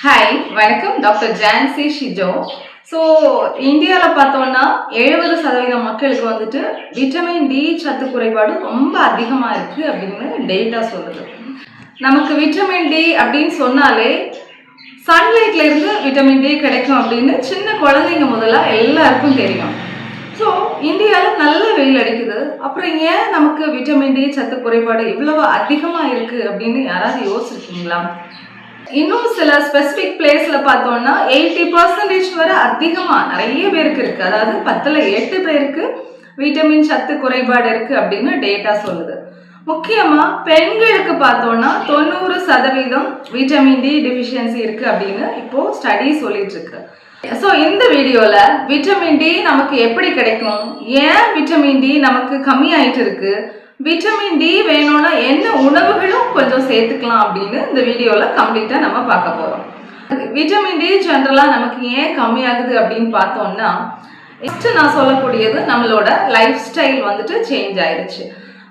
Hi வணக்கம் doctor Jhansi Shijo. So இந்தியாவில் பார்த்தோம்னா 70% மக்களுக்கு வந்துட்டு விட்டமின் டி சத்து குறைபாடு ரொம்ப அதிகமாக இருக்குது அப்படின்னு டேட்டா சொல்லுது. நமக்கு விட்டமின் டி அப்படின்னு சொன்னாலே சன்லைட்ல இருந்து விட்டமின் டி கிடைக்கும் அப்படின்னு சின்ன குழந்தைங்க முதல்ல எல்லாருக்கும் தெரியும். ஸோ இந்தியாவில் நல்ல வெயில் அடிக்குது, அப்புறம் ஏன் நமக்கு விட்டமின் டி சத்து குறைபாடு இவ்வளவு அதிகமாக இருக்குது அப்படின்னு யாராவது யோசிச்சிருக்கீங்களா? இன்னும் சில ஸ்பெசிபிக் பிளேஸ்ல பார்த்தோம்னா 80% வரை அதிகமா நிறைய பேருக்கு இருக்கு. அதாவது 10ல் 8 பேருக்கு விட்டமின் சத்து குறைபாடு இருக்கு அப்படின்னு டேட்டா சொல்லுது. முக்கியமா பெண்களுக்கு பார்த்தோம்னா 90% விட்டமின் டி டெஃபிஷியன்சி இருக்கு அப்படின்னு இப்போ ஸ்டடி சொல்லிட்டு இருக்கு. ஸோ இந்த வீடியோல விட்டமின் டி நமக்கு எப்படி கிடைக்கும், ஏன் விட்டமின் டி நமக்கு கம்மி ஆயிட்டு இருக்கு, விட்டமின் டி வேணும்னா என்ன உணவுகளும் கொஞ்சம் சேர்த்துக்கலாம் அப்படின்னு இந்த வீடியோவில் கம்ப்ளீட்டாக நம்ம பார்க்க போகிறோம். விட்டமின் டி ஜென்ரலாக நமக்கு ஏன் கம்மியாகுது அப்படின்னு பார்த்தோம்னா, ஃபஸ்ட்டு நான் சொல்லக்கூடியது நம்மளோட லைஃப் ஸ்டைல் வந்துட்டு சேஞ்ச் ஆயிடுச்சு.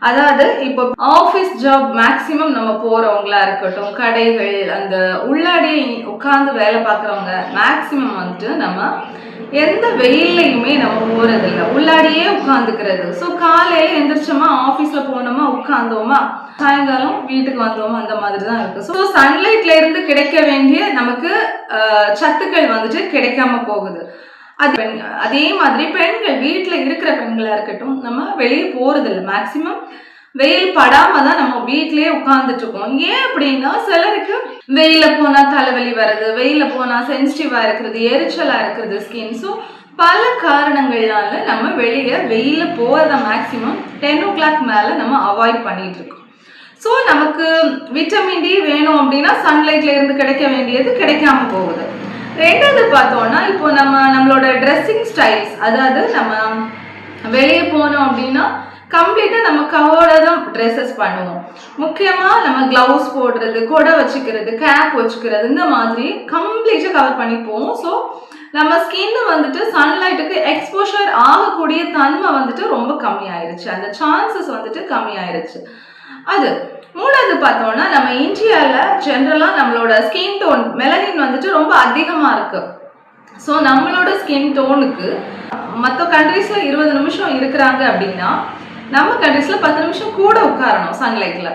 அதாவது இப்போ ஆஃபீஸ் ஜாப் மேக்சிமம் நம்ம போகிறவங்களா இருக்கட்டும், கடைகள் அந்த உள்ளாடியே உட்காந்து வேலை பார்க்குறவங்க மேக்சிமம் வந்துட்டு நம்ம எந்த வெயிலையுமே நம்ம போகிறதில்ல, உள்ளாடியே உட்காந்துக்கிறது. ஸோ காலையில் எந்திரிச்சோமா ஆஃபீஸில் போனோமா உட்காந்தோமா, சாயங்காலம் வீட்டுக்கு வந்தோமா, அந்த மாதிரி தான் இருக்குது. ஸோ சன்லைட்ல இருந்து கிடைக்க வேண்டிய நமக்கு சத்துக்கள் வந்துட்டு கிடைக்காம போகுது. அதே மாதிரி பெண்கள் வீட்டில் இருக்கிற பெண்களாக இருக்கட்டும், நம்ம வெளியே போகிறதில்ல, மேக்சிமம் வெயில் படாம தான் நம்ம வீட்லயே உட்கார்ந்துட்டு இருக்கோம். ஏன் அப்படின்னா சிலருக்கு வெயில போனா தலைவலி வருது, வெயில போனா சென்சிட்டிவா இருக்கிறது, எரிச்சலா இருக்கிறது ஸ்கின். ஸோ பல காரணங்கள்னால நம்ம வெளியே வெயில போறத மேக்சிமம் 10 o'clock மேல நம்ம அவாய்ட் பண்ணிட்டு இருக்கோம். ஸோ நமக்கு விட்டமின் டி வேணும் அப்படின்னா சன்லைட்ல இருந்து கிடைக்க வேண்டியது கிடைக்காம போகுது. ரெண்டாவது பார்த்தோம்னா இப்போ நம்மளோட ட்ரெஸ்ஸிங் ஸ்டைல்ஸ், அதாவது நம்ம வெளியே போனோம் அப்படின்னா கம்ப்ளீட்டாக நம்ம கவரோட தான் ட்ரெஸ்ஸஸ் பண்ணுவோம். முக்கியமாக நம்ம க்ளவுஸ் போடுறது, கொடை வச்சுக்கிறது, கேப் வச்சுக்கிறது, இந்த மாதிரி கம்ப்ளீட்டாக கவர் பண்ணி போவோம். ஸோ நம்ம ஸ்கின் வந்துட்டு சன்லைட்டுக்கு எக்ஸ்போஷர் ஆகக்கூடிய தன்மை வந்துட்டு ரொம்ப கம்மியாயிருச்சு, அந்த சான்சஸ் வந்துட்டு கம்மியாயிருச்சு. அது மூணாவது பார்த்தோம்னா நம்ம இந்தியாவில் ஜென்ரலாக நம்மளோட ஸ்கின் டோன் மெலனின் வந்துட்டு ரொம்ப அதிகமாக இருக்குது. ஸோ நம்மளோட ஸ்கின் டோனுக்கு மற்ற கண்ட்ரீஸில் 20 நிமிஷம் இருக்கிறாங்க அப்படின்னா நம்ம கண்ட்ரீஸில் 10 நிமிஷம் கூட உட்காரணும் சன்லைட்டில்.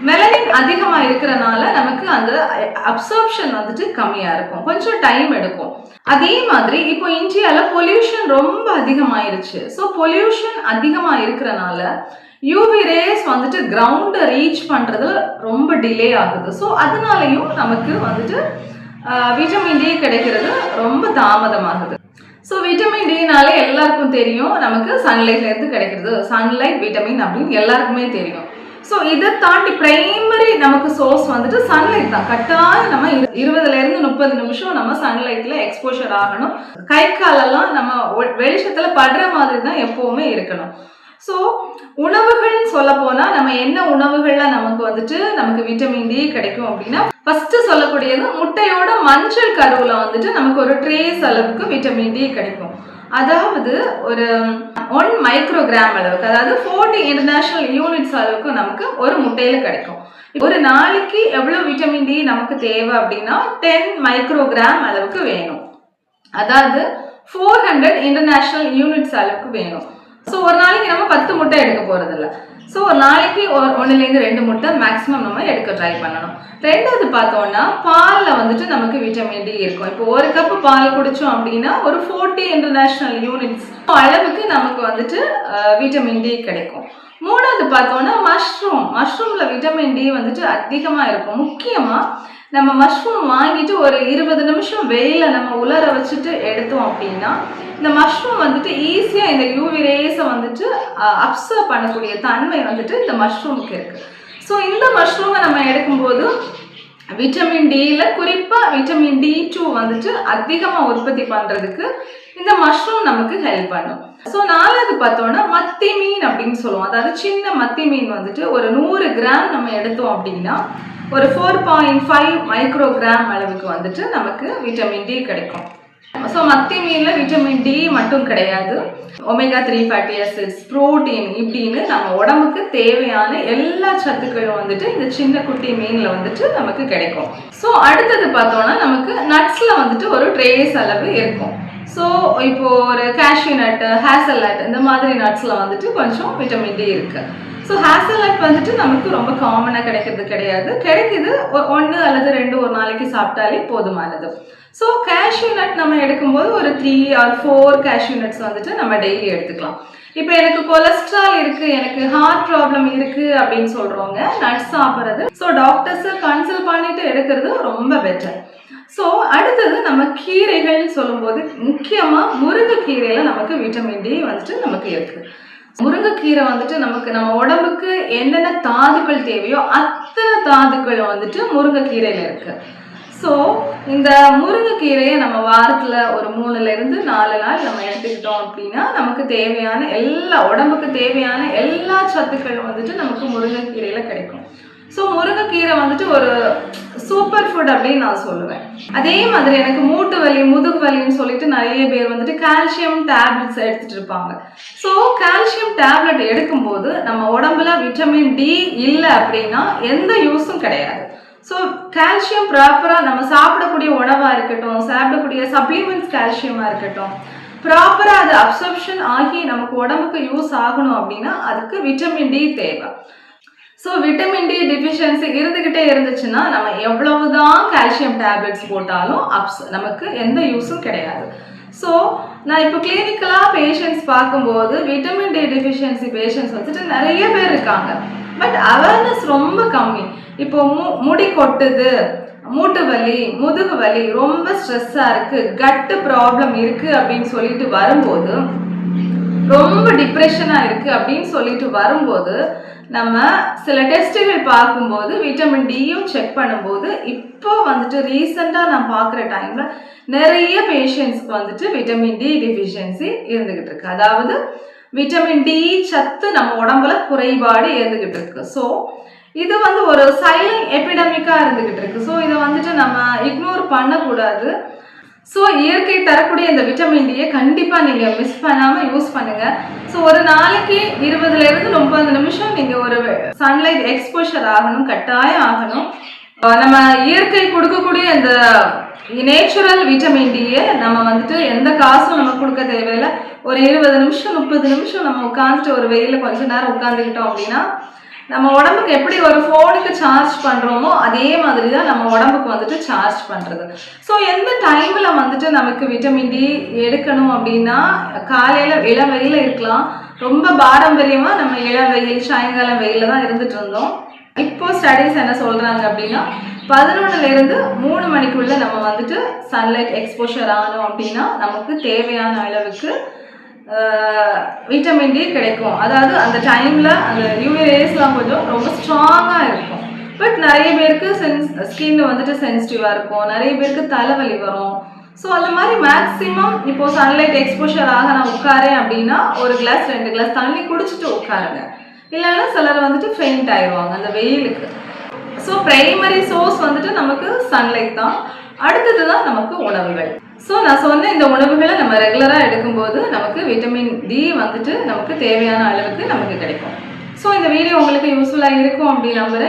மெலனின் அதிகமாக இருக்கிறனால நமக்கு அந்த அப்சர்ப்ஷன் வந்துட்டு கம்மியாக இருக்கும், கொஞ்சம் டைம் எடுக்கும். அதே மாதிரி இப்போ இந்தியாவில் பொல்யூஷன் ரொம்ப அதிகமாயிருச்சு. ஸோ பொல்யூஷன் அதிகமாக இருக்கிறனால யூவி ரேஸ் வந்துட்டு கிரவுண்டை ரீச் பண்ணுறதுல ரொம்ப டிலே ஆகுது. ஸோ அதனாலையும் நமக்கு வந்துட்டு விட்டமின் டி கிடைக்கிறது ரொம்ப தாமதமாகுது. ஸோ விட்டமின் டினாலே எல்லாருக்கும் தெரியும், நமக்கு சன்லைட்ல இருந்து கிடைக்கிறது, சன்லைட் விட்டமின் அப்படின்னு எல்லாருக்குமே தெரியும். ஸோ இதை தாண்டி பிரைமரி நமக்கு சோர்ஸ் வந்துட்டு சன்லைட் தான். கட்டாயம் நம்ம 20ல இருந்து 30 நிமிஷம் நம்ம சன்லைட்ல எக்ஸ்போஷர் ஆகணும். கை காலெல்லாம் நம்ம வெளிச்சத்துல படுற மாதிரி தான் எப்பவுமே இருக்கணும். ஸோ உணவுகள் சொல்ல போனா நம்ம என்ன உணவுகள்ல நமக்கு விட்டமின் டி கிடைக்கும் அப்படின்னா, ஃபர்ஸ்ட் சொல்லக்கூடியது முட்டையோட மஞ்சள் கருவுல வந்துட்டு நமக்கு ஒரு ட்ரேஸ் அளவுக்கு விட்டமின் டி கிடைக்கும். அதாவது ஒரு 1 மைக்ரோகிராம் அளவுக்கு, அதாவது 40 இன்டர்நேஷனல் யூனிட்ஸ் அளவுக்கு நமக்கு ஒரு முட்டையில கிடைக்கும். ஒரு நாளைக்கு எவ்வளவு விட்டமின் டி நமக்கு தேவை அப்படின்னா 10 மைக்ரோகிராம் அளவுக்கு வேணும், அதாவது 400 இன்டர்நேஷனல் யூனிட்ஸ் அளவுக்கு வேணும். ஸோ ஒரு நாளைக்கு நம்ம 10 முட்டை எடுக்க போறது இல்லை. ஸோ ஒரு நாளைக்கு 1லேருந்து 2 முட்டை மேக்ஸிமம் நம்ம எடுக்க ட்ரை பண்ணணும். ரெண்டாவது பார்த்தோம்னா பாலில் வந்துட்டு நமக்கு விட்டமின் டி இருக்கும். இப்போ ஒரு கப்பு பால் குடித்தோம் அப்படின்னா ஒரு 40 இன்டர்நேஷனல் யூனிட்ஸ் அளவுக்கு நமக்கு வந்துட்டு விட்டமின் டி கிடைக்கும். மூணாவது பார்த்தோம்னா மஷ்ரூம்ல விட்டமின் டி வந்துட்டு அதிகமாக இருக்கும். முக்கியமாக நம்ம மஷ்ரூம் வாங்கிட்டு ஒரு 20 நிமிஷம் வெயில நம்ம உலர வச்சுட்டு எடுத்தோம் அப்படின்னா இந்த மஷ்ரூம் வந்துட்டு ஈஸியாக இந்த யூவி ரேஸை வந்துட்டு அப்சர்வ் பண்ணக்கூடிய தன்மை வந்துட்டு இந்த மஷ்ரூமுக்கு இருக்கு. ஸோ இந்த மஷ்ரூமை நம்ம எடுக்கும்போது விட்டமின் டியில் குறிப்பாக விட்டமின் D2 வந்துட்டு அதிகமாக உற்பத்தி பண்ணுறதுக்கு இந்த மஷ்ரூம் நமக்கு ஹெல்ப் பண்ணும். ஸோ நாலாவது பார்த்தோன்னா மத்தி மீன் அப்படின்னு சொல்லுவோம். அதாவது சின்ன மத்தி மீன் வந்துட்டு ஒரு 100 கிராம் நம்ம எடுத்தோம் அப்படின்னா ஒரு 4.5 மைக்ரோகிராம் அளவுக்கு வந்துட்டு நமக்கு விட்டமின் டி கிடைக்கும். ஸோ மத்தி மீனில் விட்டமின் டி மட்டும் கிடையாது, ஒமேகா 3 ஃபேட்டி ஆசிட்ஸ், புரோட்டீன், இப்படின்னு நம்ம உடம்புக்கு தேவையான எல்லா சத்துக்களும் வந்துட்டு இந்த சின்ன குட்டி மீனில் வந்துட்டு நமக்கு கிடைக்கும். ஸோ அடுத்தது பார்த்தோம்னா நமக்கு நட்ஸில் வந்துட்டு ஒரு ட்ரேஸ் அளவு இருக்கும். ஸோ இப்போ ஒரு கேஷ்யூ நட், ஹேசல் நட் இந்த மாதிரி நட்ஸில் வந்துட்டு கொஞ்சம் விட்டமின் டி இருக்குது. ஸோ ஹேசல் நட் வந்துட்டு நமக்கு ரொம்ப காமனாக கிடைக்கிறது கிடையாது, கிடைக்குது ஒன்று அல்லது 2 ஒரு நாளைக்கு சாப்பிட்டாலே போதுமானது. ஸோ கேஷ்யூ நட் நம்ம எடுக்கும்போது ஒரு 3 or 4 கேஷ்யூ நட்ஸ் வந்துட்டு நம்ம டெய்லி எடுத்துக்கலாம். இப்போ எனக்கு கொலஸ்ட்ரால் இருக்குது, எனக்கு ஹார்ட் ப்ராப்ளம் இருக்குது அப்படின்னு சொல்கிறவங்க நட்ஸ் சாப்பிட்றது, ஸோ டாக்டர்ஸை கன்சல்ட் பண்ணிட்டு எடுக்கிறது ரொம்ப பெட்டர். ஸோ அடுத்தது நம்ம கீரைகள்னு சொல்லும்போது முக்கியமாக முருங்கைக்கீரையில் நமக்கு விட்டமின் டி வந்துட்டு நமக்கு இருக்குது. முருங்கைக்கீரை வந்துட்டு நமக்கு நம்ம உடம்புக்கு என்னென்ன தாதுக்கள் தேவையோ அத்தனை தாதுக்கள் வந்துட்டு முருங்கைக்கீரையில் இருக்குது. ஸோ இந்த முருங்கைக்கீரையை நம்ம வாரத்தில் ஒரு 3 to 4 நாள் நம்ம எடுத்துக்கிட்டோம் அப்படின்னா நமக்கு தேவையான உடம்புக்கு தேவையான எல்லா சத்துக்களும் வந்துட்டு நமக்கு முருங்கைக்கீரையில் கிடைக்கும். ஸோ முருங்கைக்கீரை வந்துட்டு ஒரு சூப்பர் ஃபுட் அப்படின்னு நான் சொல்லுவேன். அதே மாதிரி எனக்கு மூட்டு வலி, முதுகு வலின்னு சொல்லிட்டு நிறைய பேர் வந்துட்டு கால்சியம் டேப்லெட்ஸ் எடுத்துட்டு இருப்பாங்க. ஸோ கால்சியம் டேப்லெட் எடுக்கும்போது நம்ம உடம்புல விட்டமின் டி இல்லை அப்படின்னா எந்த யூஸும் கிடையாது. ஸோ கால்சியம் ப்ராப்பராக நம்ம சாப்பிடக்கூடிய உணவாக இருக்கட்டும், சாப்பிடக்கூடிய சப்ளிமெண்ட்ஸ் கால்சியமாக இருக்கட்டும், ப்ராப்பராக அது அப்சர்ப்ஷன் ஆகி நமக்கு உடம்புக்கு யூஸ் ஆகணும் அப்படின்னா அதுக்கு விட்டமின் டி தேவை. ஸோ விட்டமின் டி டிஃபிஷியன்சி இருந்துக்கிட்டே இருந்துச்சுன்னா நம்ம எவ்வளவுதான் கால்சியம் டேப்லெட்ஸ் போட்டாலும் நமக்கு எந்த யூஸும் கிடையாது. ஸோ நான் இப்போ கிளினிக்கலாக பேஷண்ட்ஸ் பார்க்கும்போது விட்டமின் டி டிஃபிஷியன்சி பேஷண்ட்ஸ் வந்துட்டு நிறைய பேர் இருக்காங்க. பட் அவேர்னஸ் ரொம்ப கம்மி. இப்போ முடி கொட்டுது, மூட்டு வலி, முதுகு வலி, ரொம்ப ஸ்ட்ரெஸ்ஸாக இருக்குது, கட்டு ப்ராப்ளம் இருக்குது அப்படின்னு சொல்லிட்டு வரும்போது, ரொம்ப டிப்ரெஷனாக இருக்குது அப்படின்னு சொல்லிட்டு வரும்போது நம்ம சில டெஸ்ட்டுகள் பார்க்கும்போது விட்டமின் டியும் செக் பண்ணும்போது இப்போ வந்துட்டு ரீசெண்டாக நான் பார்க்குற டைமில் நிறைய பேஷண்ட்ஸ்க்கு வந்துட்டு விட்டமின் டி டிஃபிஷியன்சி இருந்துக்கிட்டு இருக்கு. அதாவது விட்டமின் டி சத்து நம்ம உடம்புல குறைபாடு இருந்துக்கிட்டு இருக்கு. ஸோ இது வந்து ஒரு சைலண்ட் எபிடமிக்காக இருந்துக்கிட்டு இருக்கு. ஸோ இதை வந்துட்டு நம்ம இக்னோர் பண்ணக்கூடாது. ஸோ இயற்கை தரக்கூடிய இந்த விட்டமின் டியை கண்டிப்பாக நீங்கள் மிஸ் பண்ணாமல் யூஸ் பண்ணுங்கள். ஸோ ஒரு நாளைக்கு 20 to 30 நிமிஷம் நீங்கள் ஒரு சன்லைட் எக்ஸ்போஷர் ஆகணும், கட்டாயம் ஆகணும். நம்ம இயற்கை கொடுக்கக்கூடிய இந்த நேச்சுரல் விட்டமின் டியை நம்ம வந்துட்டு எந்த காசும் நம்ம கொடுக்க தேவையில்லை. ஒரு 20 நிமிஷம் 30 நிமிஷம் நம்ம உட்காந்துட்டு ஒரு வெயிலில் கொஞ்ச நேரம் உட்காந்துக்கிட்டோம் அப்படின்னா நம்ம உடம்புக்கு எப்படி ஒரு ஃபோனுக்கு சார்ஜ் பண்ணுறோமோ அதே மாதிரி தான் நம்ம உடம்புக்கு வந்துட்டு சார்ஜ் பண்ணுறது. ஸோ எந்த டைமில் வந்துட்டு நமக்கு விட்டமின் டி எடுக்கணும் அப்படின்னா காலையில் இளம் வெயிலில் இருக்கலாம். ரொம்ப பாரம்பரியமாக நம்ம இளம் வெயில், சாயங்காலம் வெயிலில் தான் இருந்துட்டு இருந்தோம். இப்போ ஸ்டடீஸ் என்ன சொல்கிறாங்க அப்படின்னா 11 to 3 மணிக்குள்ளே நம்ம வந்துட்டு சன்லைட் எக்ஸ்போஷர் ஆனோம் அப்படின்னா நமக்கு தேவையான அளவுக்கு விட்டமின் டி கிடைக்கும். அதாவது அந்த டைமில் அந்த யூவி ரேஸ்லாம் கொஞ்சம் ரொம்ப ஸ்ட்ராங்காக இருக்கும். பட் நிறைய பேருக்கு ஸ்கின் வந்துட்டு சென்சிட்டிவாக இருக்கும், நிறைய பேருக்கு தலைவலி வரும். ஸோ அந்த மாதிரி மேக்ஸிமம் இப்போது சன்லைட் எக்ஸ்போஷர் ஆக நான் உட்காரேன் அப்படின்னா 1 glass 2 glass தண்ணி குடிச்சிட்டு உட்காருங்க. இல்லைன்னா சிலர் வந்துட்டு ஃபெயிண்ட் ஆயிடுவாங்க அந்த வெயிலுக்கு. ஸோ பிரைமரி சோர்ஸ் வந்துட்டு நமக்கு சன்லைட் தான், அடுத்தது தான் நமக்கு உணவுகள். ஸோ நான் சொன்ன இந்த உணவுகளை நம்ம ரெகுலராக எடுக்கும்போது நமக்கு விட்டமின் டி வந்துட்டு நமக்கு தேவையான அளவுக்கு நமக்கு கிடைக்கும். ஸோ இந்த வீடியோ உங்களுக்கு யூஸ்ஃபுல்லாக இருக்கும் அப்படின்னு நம்புகிறேன்.